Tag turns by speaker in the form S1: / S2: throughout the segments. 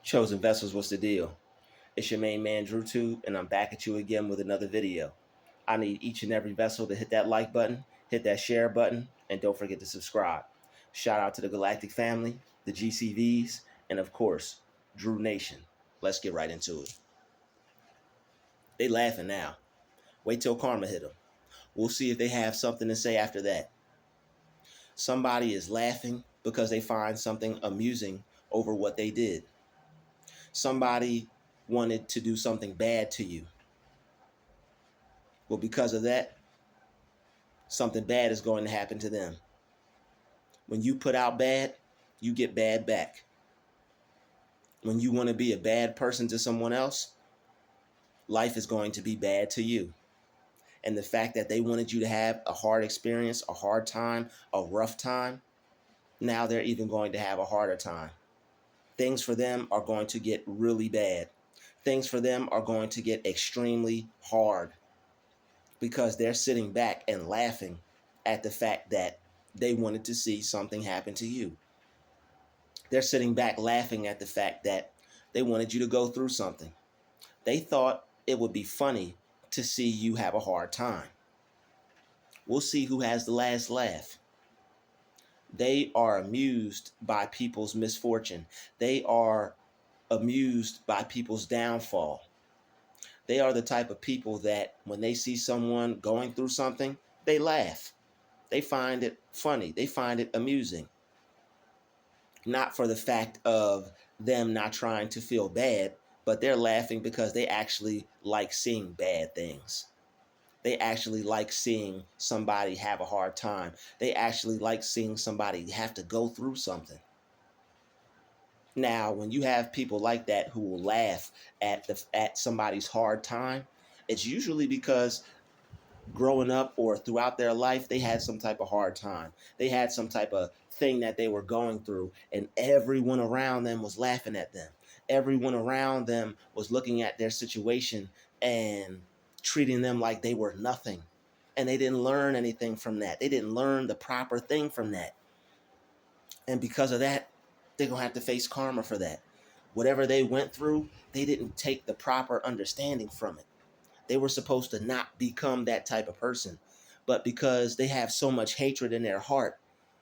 S1: Chosen vessels, what's the deal? It's your main man Druuill, and I'm back at you again with another video. I need each and every vessel to hit that like button, hit that share button, and don't forget to subscribe. Shout out to the Galactic family, the GCVs, and of course, Drew Nation. Let's get right into it. They laughing now. Wait till karma hit them. We'll see if they have something to say after that. Somebody is laughing because they find something amusing over what they did. Somebody wanted to do something bad to you. Well, because of that, something bad is going to happen to them. When you put out bad, you get bad back. When you want to be a bad person to someone else, life is going to be bad to you. And the fact that they wanted you to have a hard experience, a hard time, a rough time, now they're even going to have a harder time. Things for them are going to get really bad. Things for them are going to get extremely hard because they're sitting back and laughing at the fact that they wanted to see something happen to you. They're sitting back laughing at the fact that they wanted you to go through something. They thought it would be funny to see you have a hard time. We'll see who has the last laugh. They are amused by people's misfortune. They are amused by people's downfall. They are the type of people that when they see someone going through something, they laugh. They find it funny. They find it amusing. Not for the fact of them not trying to feel bad, but they're laughing because they actually like seeing bad things. They actually like seeing somebody have a hard time. They actually like seeing somebody have to go through something. Now, when you have people like that who will laugh at somebody's hard time, it's usually because growing up or throughout their life, they had some type of hard time. They had some type of thing that they were going through, and everyone around them was laughing at them. Everyone around them was looking at their situation and treating them like they were nothing. And they didn't learn anything from that. They didn't learn the proper thing from that. And because of that, they're going to have to face karma for that. Whatever they went through, they didn't take the proper understanding from it. They were supposed to not become that type of person. But because they have so much hatred in their heart,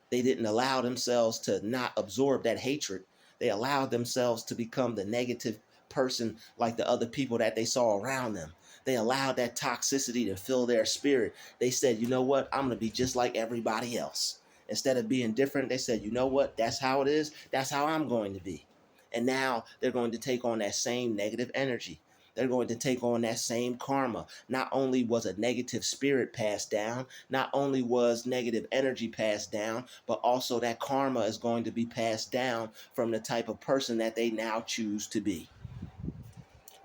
S1: they didn't allow themselves to not absorb that hatred. They allowed themselves to become the negative person like the other people that they saw around them. They allowed that toxicity to fill their spirit. They said, you know what? I'm going to be just like everybody else. Instead of being different, they said, you know what? That's how it is. That's how I'm going to be. And now they're going to take on that same negative energy. They're going to take on that same karma. Not only was a negative spirit passed down, not only was negative energy passed down, but also that karma is going to be passed down from the type of person that they now choose to be.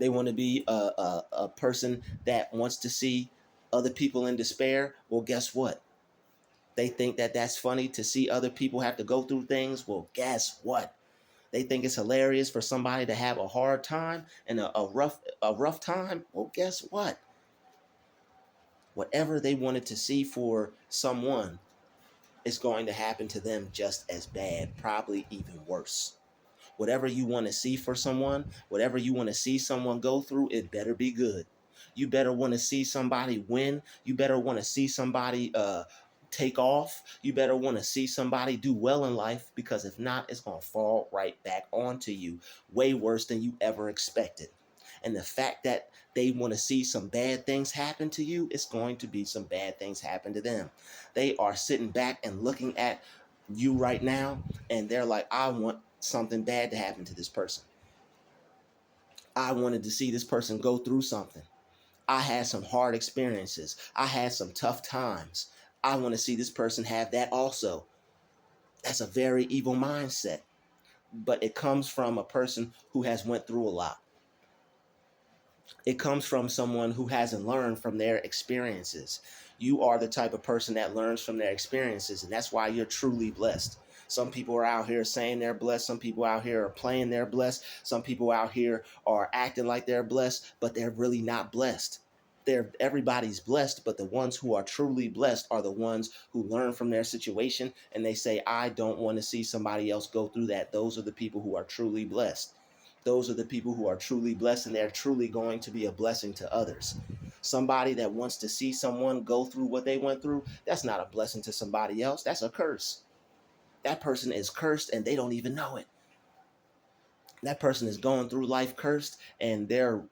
S1: They want to be a person that wants to see other people in despair. Well, guess what? They think that that's funny to see other people have to go through things. Well, guess what? They think it's hilarious for somebody to have a hard time and a rough time. Well, guess what? Whatever they wanted to see for someone is going to happen to them just as bad, probably even worse. Whatever you want to see for someone, whatever you want to see someone go through, it better be good. You better want to see somebody win. You better want to see somebody take off. You better want to see somebody do well in life, because if not, it's going to fall right back onto you way worse than you ever expected. And the fact that they want to see some bad things happen to you, it's going to be some bad things happen to them. They are sitting back and looking at you right now, and they're like, I want something bad to happen to this person. I wanted to see this person go through something. I had some hard experiences. I had some tough times. I want to see this person have that also. That's a very evil mindset, but it comes from a person who has went through a lot. It comes from someone who hasn't learned from their experiences. You are the type of person that learns from their experiences, and that's why you're truly blessed. Some people are out here saying they're blessed. Some people out here are playing they're blessed. Some people out here are acting like they're blessed, but they're really not blessed. Everybody's blessed, but the ones who are truly blessed are the ones who learn from their situation and they say, I don't want to see somebody else go through that. Those are the people who are truly blessed. Those are the people who are truly blessed, and they're truly going to be a blessing to others. Somebody that wants to see someone go through what they went through, that's not a blessing to somebody else. That's a curse. That person is cursed and they don't even know it. That person is going through life cursed, and they're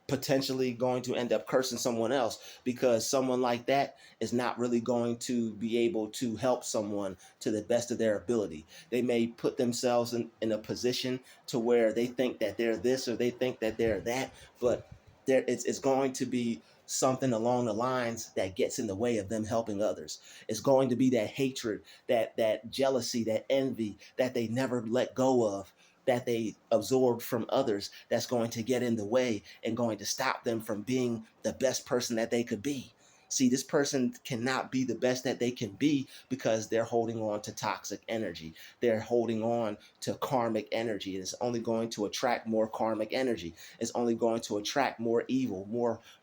S1: potentially going to end up cursing someone else, because someone like that is not really going to be able to help someone to the best of their ability. They may put themselves in a position to where they think that they're this or they think that they're that, but it's going to be something along the lines that gets in the way of them helping others. It's going to be that hatred, that jealousy, that envy that they never let go of, that they absorbed from others, that's going to get in the way and going to stop them from being the best person that they could be. See, this person cannot be the best that they can be because they're holding on to toxic energy. They're holding on to karmic energy. It's only going to attract more karmic energy. It's only going to attract more evil,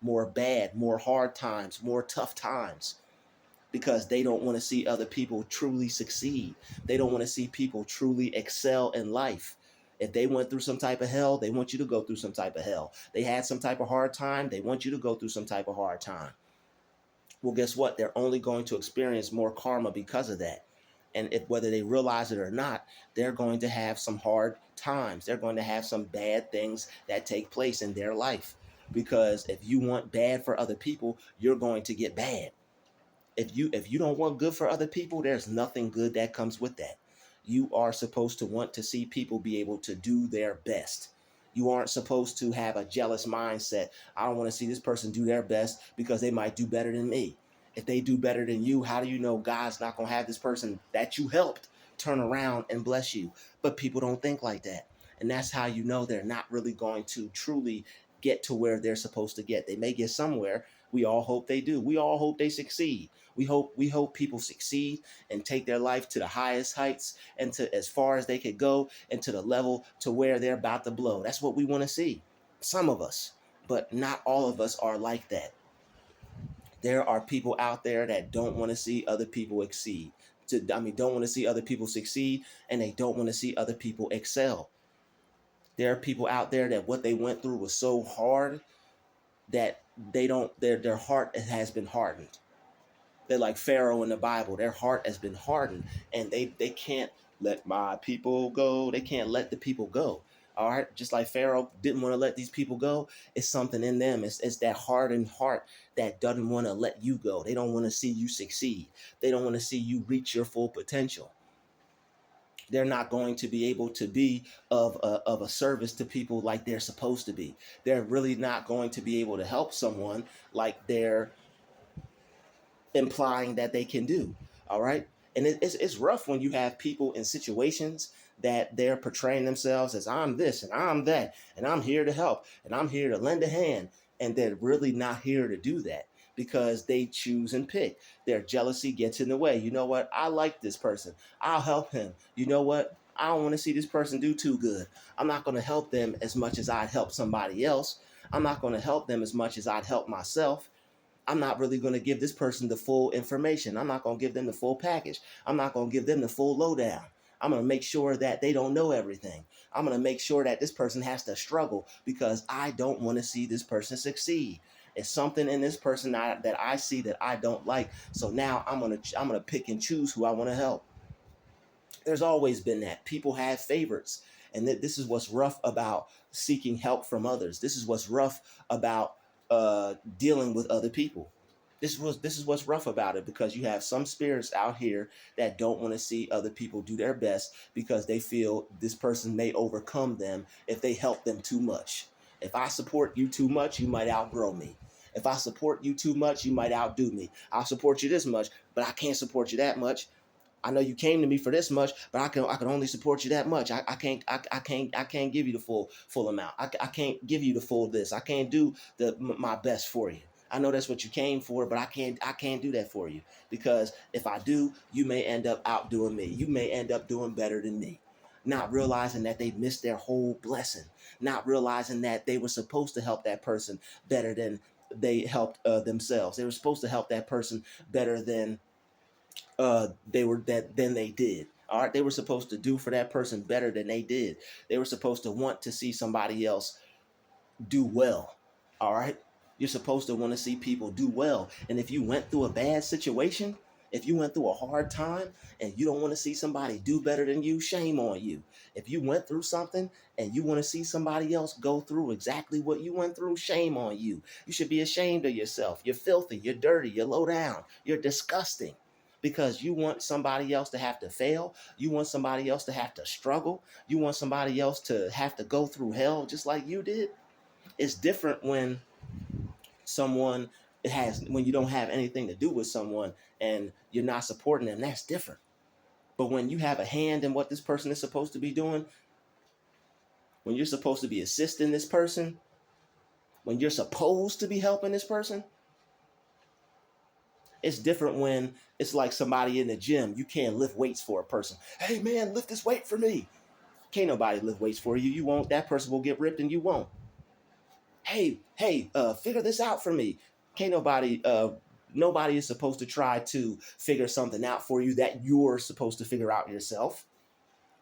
S1: more bad, more hard times, more tough times, because they don't want to see other people truly succeed. They don't want to see people truly excel in life. If they went through some type of hell, they want you to go through some type of hell. They had some type of hard time, they want you to go through some type of hard time. Well, guess what? They're only going to experience more karma because of that. And if whether they realize it or not, they're going to have some hard times. They're going to have some bad things that take place in their life. Because if you want bad for other people, you're going to get bad. If you don't want good for other people, there's nothing good that comes with that. You are supposed to want to see people be able to do their best. You aren't supposed to have a jealous mindset. I don't want to see this person do their best because they might do better than me. If they do better than you, how do you know God's not going to have this person that you helped turn around and bless you? But people don't think like that. And that's how you know they're not really going to truly get to where they're supposed to get. They may get somewhere. We all hope they do. We all hope they succeed. We hope people succeed and take their life to the highest heights and to as far as they could go, and to the level to where they're about to blow. That's what we want to see. Some of us, but not all of us are like that. There are people out there that don't want to see other people exceed. Don't want to see other people succeed, and they don't want to see other people excel. There are people out there that what they went through was so hard that they don't their heart has been hardened. They're like Pharaoh in the Bible. Their heart has been hardened, and they can't let my people go. They can't let the people go. All right, just like Pharaoh didn't want to let these people go. It's something in them. It's that hardened heart that doesn't want to let you go. They don't want to see you succeed. They don't want to see you reach your full potential. They're not going to be able to be of a service to people like they're supposed to be. They're really not going to be able to help someone like they're implying that they can do. All right. And it's rough when you have people in situations that they're portraying themselves as, I'm this and I'm that, and I'm here to help and I'm here to lend a hand. And they're really not here to do that, because they choose and pick. Their jealousy gets in the way. You know what? I like this person. I'll help him. You know what? I don't want to see this person do too good. I'm not going to help them as much as I'd help somebody else. I'm not going to help them as much as I'd help myself. I'm not really going to give this person the full information. I'm not going to give them the full package. I'm not going to give them the full lowdown. I'm going to make sure that they don't know everything. I'm going to make sure that this person has to struggle, because I don't want to see this person succeed. It's something in this person that I see that I don't like. So now I'm gonna pick and choose who I want to help. There's always been that. People have favorites. And this is what's rough about seeking help from others. This is what's rough about dealing with other people. This is what's rough about it, because you have some spirits out here that don't want to see other people do their best, because they feel this person may overcome them if they help them too much. If I support you too much, you might outgrow me. If I support you too much, you might outdo me. I'll support you this much, but I can't support you that much. I know you came to me for this much, but I can only support you that much. I can't give you the full amount. I can't give you the full this. I can't do my best for you. I know that's what you came for, but I can't do that for you, because if I do, you may end up outdoing me. You may end up doing better than me. Not realizing that they missed their whole blessing. Not realizing that they were supposed to help that person better than they helped themselves. They were supposed to help that person better than they were that than they did. All right, they were supposed to do for that person better than they did. They were supposed to want to see somebody else do well. All right. You're supposed to want to see people do well. And if you went through a bad situation, if you went through a hard time and you don't want to see somebody do better than you, shame on you. If you went through something and you want to see somebody else go through exactly what you went through, shame on you. You should be ashamed of yourself. You're filthy, you're dirty, you're low down, you're disgusting because you want somebody else to have to fail. You want somebody else to have to struggle. You want somebody else to have to go through hell just like you did. It's different when someone when you don't have anything to do with someone and you're not supporting them. That's different. But when you have a hand in what this person is supposed to be doing, when you're supposed to be assisting this person, when you're supposed to be helping this person, it's different when it's like somebody in the gym. You can't lift weights for a person. Hey man, lift this weight for me. Can't nobody lift weights for you. You won't. That person will get ripped and you won't. Hey, figure this out for me. Can't nobody is supposed to try to figure something out for you that you're supposed to figure out yourself.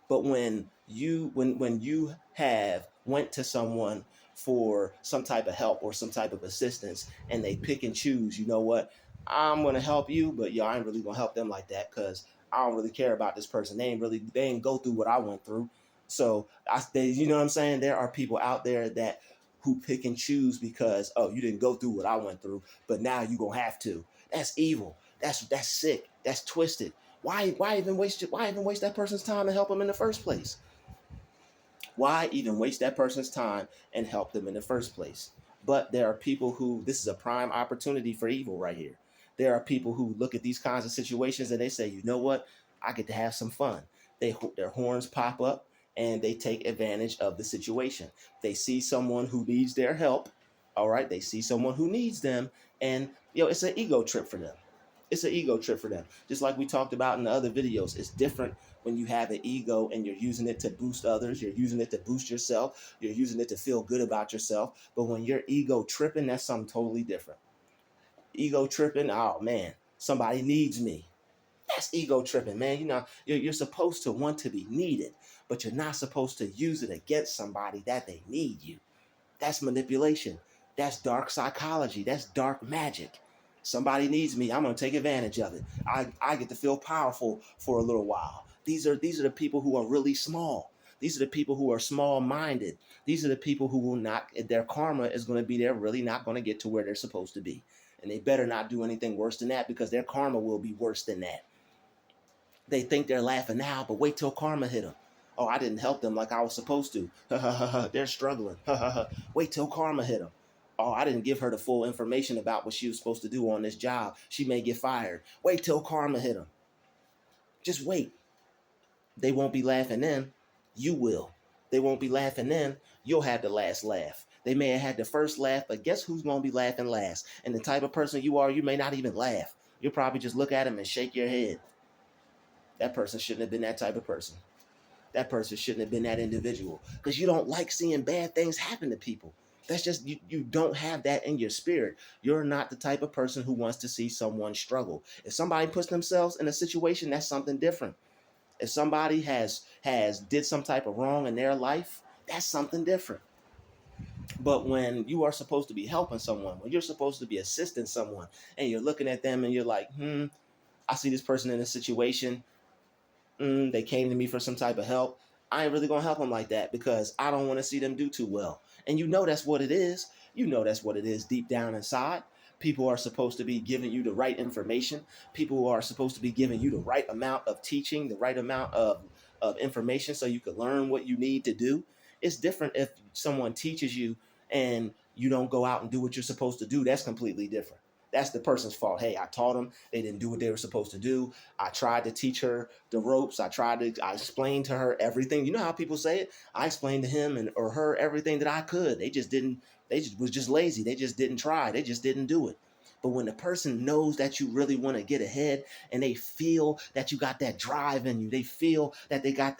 S1: But when you have went to someone for some type of help or some type of assistance and they pick and choose, you know what, I'm gonna help you, but I ain't really gonna help them like that because I don't really care about this person. They ain't go through what I went through. So you know what I'm saying? There are people out there that who pick and choose because, oh, you didn't go through what I went through, but now you gonna have to. That's evil. That's sick. That's twisted. Why even waste that person's time and help them in the first place? Why even waste that person's time and help them in the first place? But there are people who, this is a prime opportunity for evil right here. There are people who look at these kinds of situations and they say, you know what? I get to have some fun. Their horns pop up and they take advantage of the situation. They see someone who needs their help. All right. They see someone who needs them. And, it's an ego trip for them. It's an ego trip for them. Just like we talked about in the other videos, it's different when you have an ego and you're using it to boost others, you're using it to boost yourself, you're using it to feel good about yourself. But when you're ego tripping, that's something totally different. Ego tripping, oh man, somebody needs me. That's ego tripping, man. You're supposed to want to be needed, but you're not supposed to use it against somebody that they need you. That's manipulation. That's dark psychology. That's dark magic. Somebody needs me. I'm going to take advantage of it. I get to feel powerful for a little while. These are the people who are really small. These are the people who are small-minded. These are the people who will not, their karma is going to be, they're really not going to get to where they're supposed to be. And they better not do anything worse than that because their karma will be worse than that. They think they're laughing now, but wait till karma hit them. Oh, I didn't help them like I was supposed to. They're struggling. Wait till karma hit them. Oh, I didn't give her the full information about what she was supposed to do on this job. She may get fired. Wait till karma hit them. Just wait. They won't be laughing then. You will. They won't be laughing then. You'll have the last laugh. They may have had the first laugh, but guess who's going to be laughing last? And the type of person you are, you may not even laugh. You'll probably just look at them and shake your head. That person shouldn't have been that type of person. That person shouldn't have been that individual because you don't like seeing bad things happen to people. That's just, you don't have that in your spirit. You're not the type of person who wants to see someone struggle. If somebody puts themselves in a situation, that's something different. If somebody has did some type of wrong in their life, that's something different. But when you are supposed to be helping someone, when you're supposed to be assisting someone, and you're looking at them and you're like, I see this person in a situation. They came to me for some type of help. I ain't really gonna help them like that because I don't want to see them do too well. And that's what it is. That's what it is deep down inside. People are supposed to be giving you the right information. People are supposed to be giving you the right amount of teaching, the right amount of information so you can learn what you need to do. It's different if someone teaches you and you don't go out and do what you're supposed to do. That's completely different. That's the person's fault. Hey, I taught them. They didn't do what they were supposed to do. I tried to teach her the ropes. I explained to her everything. You know how people say it? I explained to him or her everything that I could. They just didn't, was just lazy. They just didn't try. They just didn't do it. But when the person knows that you really want to get ahead and they feel that you got that drive in you, they feel that you got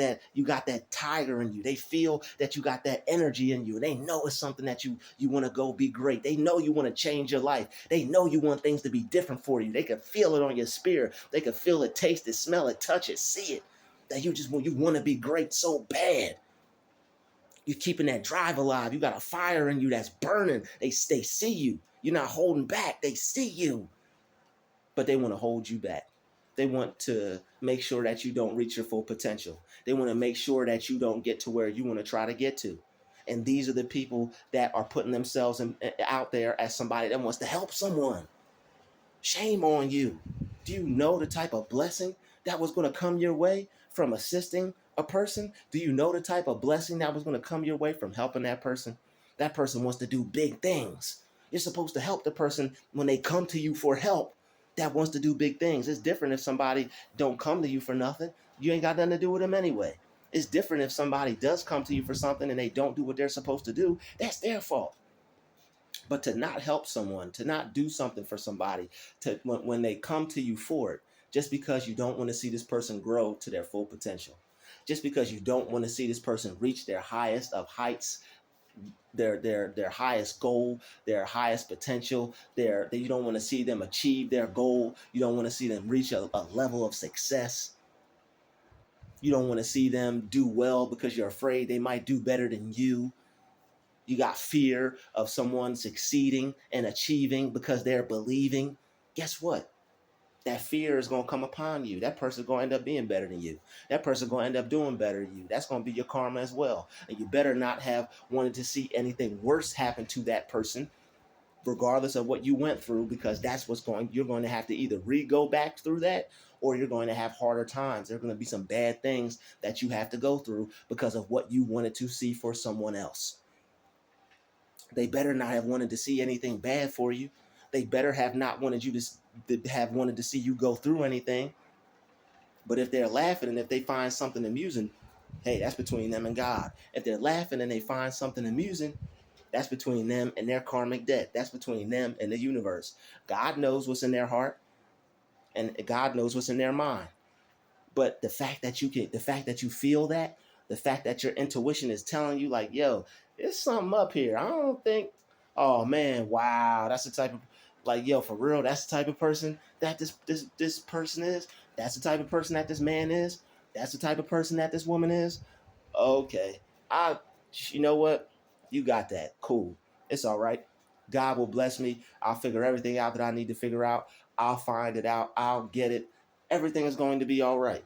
S1: that tiger in you, they feel that you got that energy in you, and they know it's something that you want to go be great. They know you want to change your life. They know you want things to be different for you. They can feel it on your spirit. They can feel it, taste it, smell it, touch it, see it. that you want to be great so bad. You're keeping that drive alive. You got a fire in you that's burning. They see you. You're not holding back. They see you. But they want to hold you back. They want to make sure that you don't reach your full potential. They want to make sure that you don't get to where you want to try to get to. And these are the people that are putting themselves out there as somebody that wants to help someone. Shame on you. Do you know the type of blessing that was going to come your way from assisting a person? Do you know the type of blessing that was going to come your way from helping that person? That person wants to do big things. You're supposed to help the person when they come to you for help that wants to do big things. It's different if somebody don't come to you for nothing. You ain't got nothing to do with them anyway. It's different if somebody does come to you for something and they don't do what they're supposed to do. That's their fault. But to not help someone, to not do something for somebody, to when they come to you for it, just because you don't want to see this person grow to their full potential, just because you don't want to see this person reach their highest of heights, their highest goal, their highest potential, you don't want to see them achieve their goal, you don't want to see them reach a level of success. You don't want to see them do well because you're afraid they might do better than you. You got fear of someone succeeding and achieving because they're believing. Guess what? That fear is going to come upon you. That person's going to end up being better than you. That person's going to end up doing better than you. That's going to be your karma as well. And you better not have wanted to see anything worse happen to that person, regardless of what you went through, because you're going to have to either go back through that, or you're going to have harder times. There are going to be some bad things that you have to go through because of what you wanted to see for someone else. They better not have wanted to see anything bad for you. They better have not wanted you to see you go through anything. But if they're laughing and if they find something amusing, hey, that's between them and God. If they're laughing and they find something amusing, that's between them and their karmic debt. That's between them and the universe. God knows what's in their heart, and God knows what's in their mind. But the fact that you feel that, the fact that your intuition is telling you like, yo, there's something up here. I don't think, oh man, wow, that's the type of, like, yo, for real, that's the type of person that this person is. That's the type of person that this man is. That's the type of person that this woman is. Okay, you know what? You got that. Cool. It's all right. God will bless me. I'll figure everything out that I need to figure out. I'll find it out. I'll get it. Everything is going to be all right.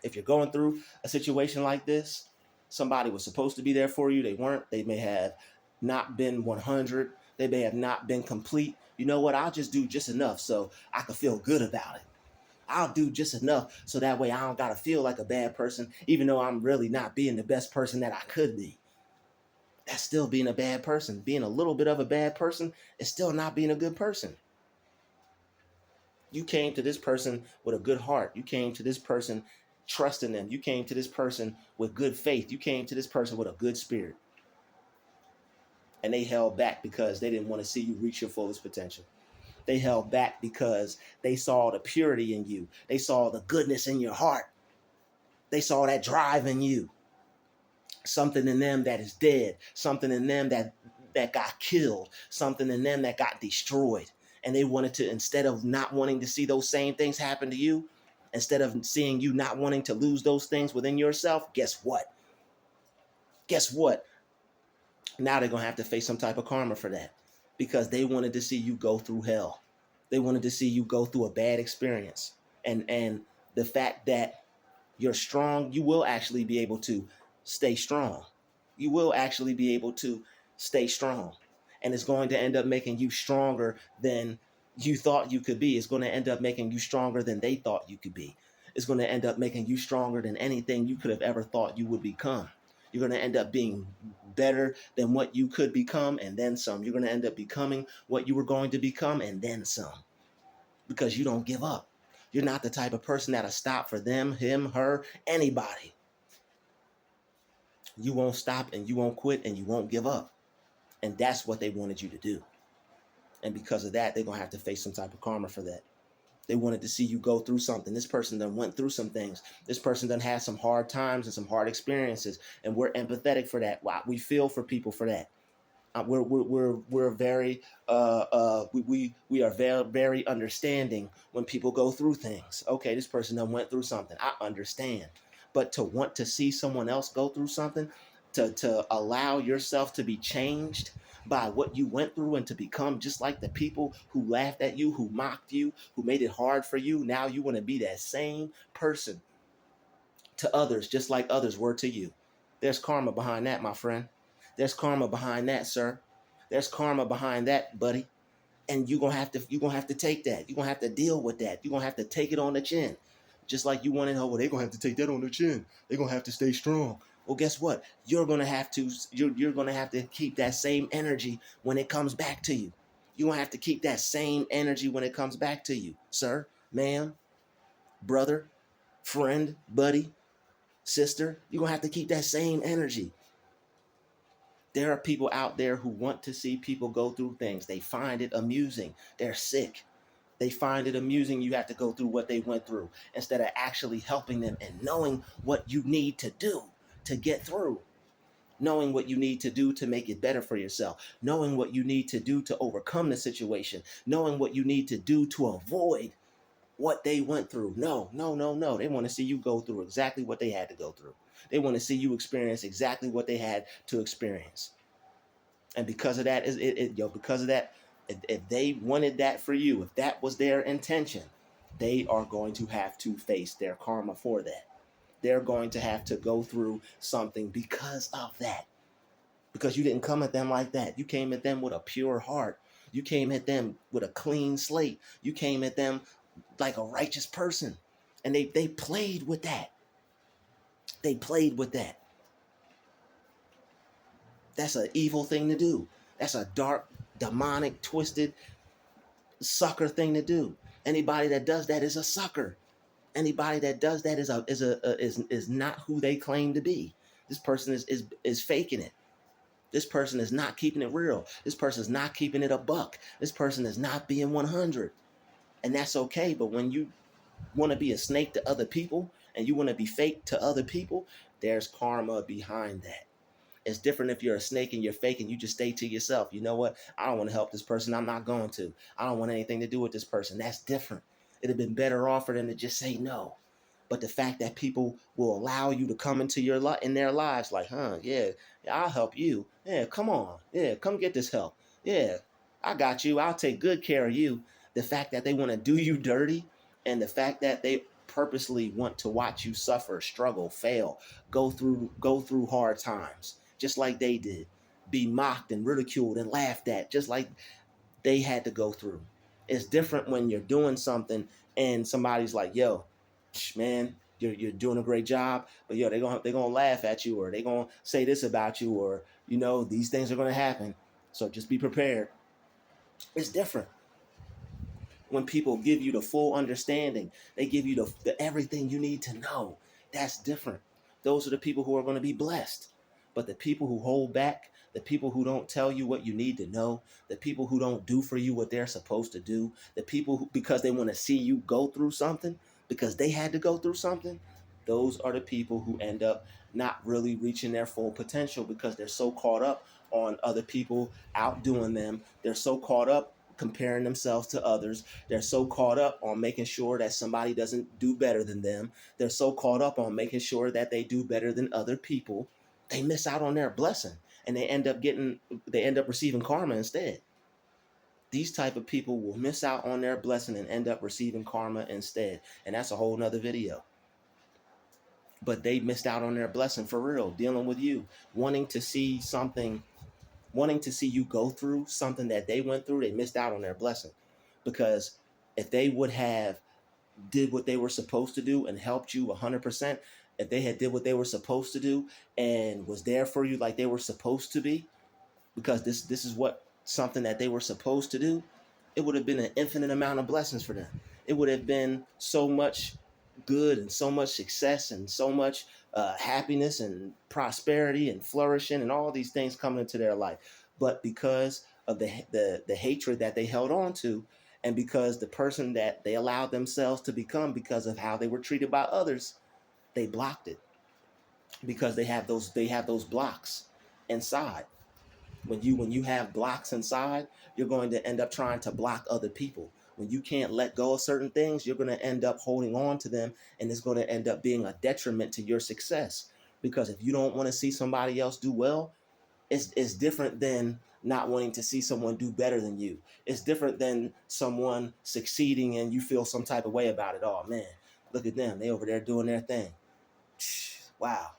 S1: If you're going through a situation like this, somebody was supposed to be there for you. They weren't. They may have not been 100. They may have not been complete. You know what? I'll just do just enough so I can feel good about it. I'll do just enough so that way I don't got to feel like a bad person, even though I'm really not being the best person that I could be. That's still being a bad person. Being a little bit of a bad person is still not being a good person. You came to this person with a good heart. You came to this person trusting them. You came to this person with good faith. You came to this person with a good spirit. And they held back because they didn't want to see you reach your fullest potential. They held back because they saw the purity in you. They saw the goodness in your heart. They saw that drive in you. Something in them that is dead. Something in them that got killed. Something in them that got destroyed. And they wanted to, instead of not wanting to see those same things happen to you, instead of seeing you not wanting to lose those things within yourself, guess what? Guess what? Now they're going to have to face some type of karma for that, because they wanted to see you go through hell. They wanted to see you go through a bad experience. And the fact that you're strong, you will actually be able to stay strong. You will actually be able to stay strong. And it's going to end up making you stronger than you thought you could be. It's going to end up making you stronger than they thought you could be. It's going to end up making you stronger than anything you could have ever thought you would become. You're going to end up being better than what you could become, and then some. You're going to end up becoming what you were going to become, and then some. Because you don't give up. You're not the type of person that'll stop for them, him, her, anybody. You won't stop, and you won't quit, and you won't give up. And that's what they wanted you to do. And because of that, they're going to have to face some type of karma for that. They wanted to see you go through something. This person done went through some things. This person done had some hard times and some hard experiences. And we're empathetic for that. Wow, we feel for people for that. We're very we are very very understanding when people go through things. Okay, this person done went through something. I understand, but to want to see someone else go through something, to allow yourself to be changed by what you went through and to become just like the people who laughed at you, who mocked you, who made it hard for you. Now you want to be that same person to others, just like others were to you. There's karma behind that, my friend. There's karma behind that, sir. There's karma behind that, buddy. And you're gonna have to take that. You're gonna have to deal with that. You're gonna have to take it on the chin. Just like you want to know, well, they're gonna have to take that on the chin. They're gonna have to stay strong. Well, guess what? You're gonna have to keep that same energy when it comes back to you. You're gonna have to keep that same energy when it comes back to you, sir, ma'am, brother, friend, buddy, sister. You're gonna have to keep that same energy. There are people out there who want to see people go through things. They find it amusing. They're sick. They find it amusing you have to go through what they went through instead of actually helping them and knowing what you need to do to get through. Knowing what you need to do to make it better for yourself. Knowing what you need to do to overcome the situation. Knowing what you need to do to avoid what they went through. No, no, no, no. They want to see you go through exactly what they had to go through. They want to see you experience exactly what they had to experience. And because of that, because of that, if they wanted that for you, if that was their intention, they are going to have to face their karma for that. They're going to have to go through something because of that. Because you didn't come at them like that. You came at them with a pure heart. You came at them with a clean slate. You came at them like a righteous person. And they played with that. They played with that. That's an evil thing to do. That's a dark, demonic, twisted sucker thing to do. Anybody that does that is a sucker. Anybody that does that is not who they claim to be. This person is faking it. This person is not keeping it real. This person is not keeping it a buck. This person is not being 100. And that's okay. But when you want to be a snake to other people and you want to be fake to other people, there's karma behind that. It's different if you're a snake and you're fake and you just stay to yourself. You know what? I don't want to help this person. I'm not going to. I don't want anything to do with this person. That's different. It'd have been better off for them to just say no. But the fact that people will allow you to come into in their lives, like, yeah, I'll help you. Yeah, come on. Yeah, come get this help. Yeah, I got you. I'll take good care of you. The fact that they want to do you dirty, and the fact that they purposely want to watch you suffer, struggle, fail, go through hard times, just like they did, be mocked and ridiculed and laughed at, just like they had to go through. It's different when you're doing something and somebody's like, yo, man, you're doing a great job, but yo, they're gonna laugh at you, or they're gonna say this about you, or these things are gonna happen. So just be prepared. It's different when people give you the full understanding. They give you the everything you need to know. That's different. Those are the people who are going to be blessed. But the people who hold back, the people who don't tell you what you need to know, the people who don't do for you what they're supposed to do, the people who, because they want to see you go through something, because they had to go through something, those are the people who end up not really reaching their full potential because they're so caught up on other people outdoing them. They're so caught up comparing themselves to others. They're so caught up on making sure that somebody doesn't do better than them. They're so caught up on making sure that they do better than other people. They miss out on their blessing, and they end up receiving karma instead. These type of people will miss out on their blessing and end up receiving karma instead. And that's a whole nother video. But they missed out on their blessing for real, dealing with you, wanting to see you go through something that they went through. They missed out on their blessing, because if they would have did what they were supposed to do and helped you 100%, if they had did what they were supposed to do and was there for you like they were supposed to be, because this is what something that they were supposed to do, it would have been an infinite amount of blessings for them. It would have been so much good and so much success and so much happiness and prosperity and flourishing and all these things coming into their life. But because of the hatred that they held on to, and because the person that they allowed themselves to become because of how they were treated by others, they blocked it, because they have those blocks inside. When you have blocks inside, you're going to end up trying to block other people. When you can't let go of certain things, you're going to end up holding on to them, and it's going to end up being a detriment to your success. Because if you don't want to see somebody else do well, it's different than not wanting to see someone do better than you. It's different than someone succeeding and you feel some type of way about it. Oh man, look at them. They over there doing their thing. Wow.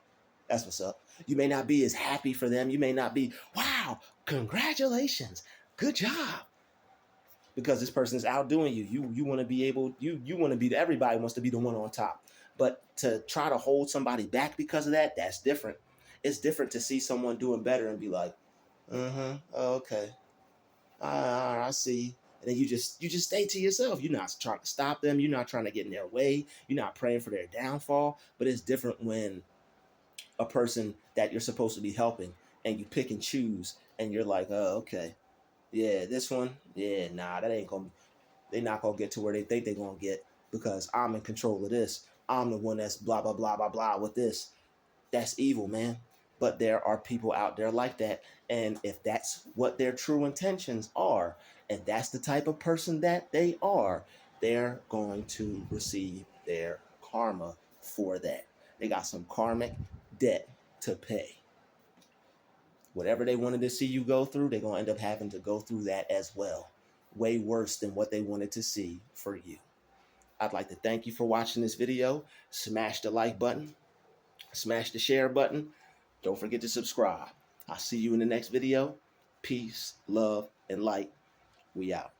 S1: That's what's up. You may not be as happy for them. You may not be, wow, congratulations. Good job. Because this person is outdoing you. You want to be able, you want to be, everybody wants to be the one on top. But to try to hold somebody back because of that, that's different. It's different to see someone doing better and be like, okay. I see. And then you just stay to yourself. You're not trying to stop them. You're not trying to get in their way. You're not praying for their downfall. But it's different when a person that you're supposed to be helping and you pick and choose and you're like, oh, okay. Yeah, this one, yeah, nah, that ain't gonna, they're not gonna get to where they think they're gonna get because I'm in control of this. I'm the one that's blah blah blah blah blah with this. That's evil, man. But there are people out there like that, and if that's what their true intentions are, and that's the type of person that they are, they're going to receive their karma for that. They got some karmic debt to pay. Whatever they wanted to see you go through, they're going to end up having to go through that as well. Way worse than what they wanted to see for you. I'd like to thank you for watching this video. Smash the like button. Smash the share button. Don't forget to subscribe. I'll see you in the next video. Peace, love, and light. We out.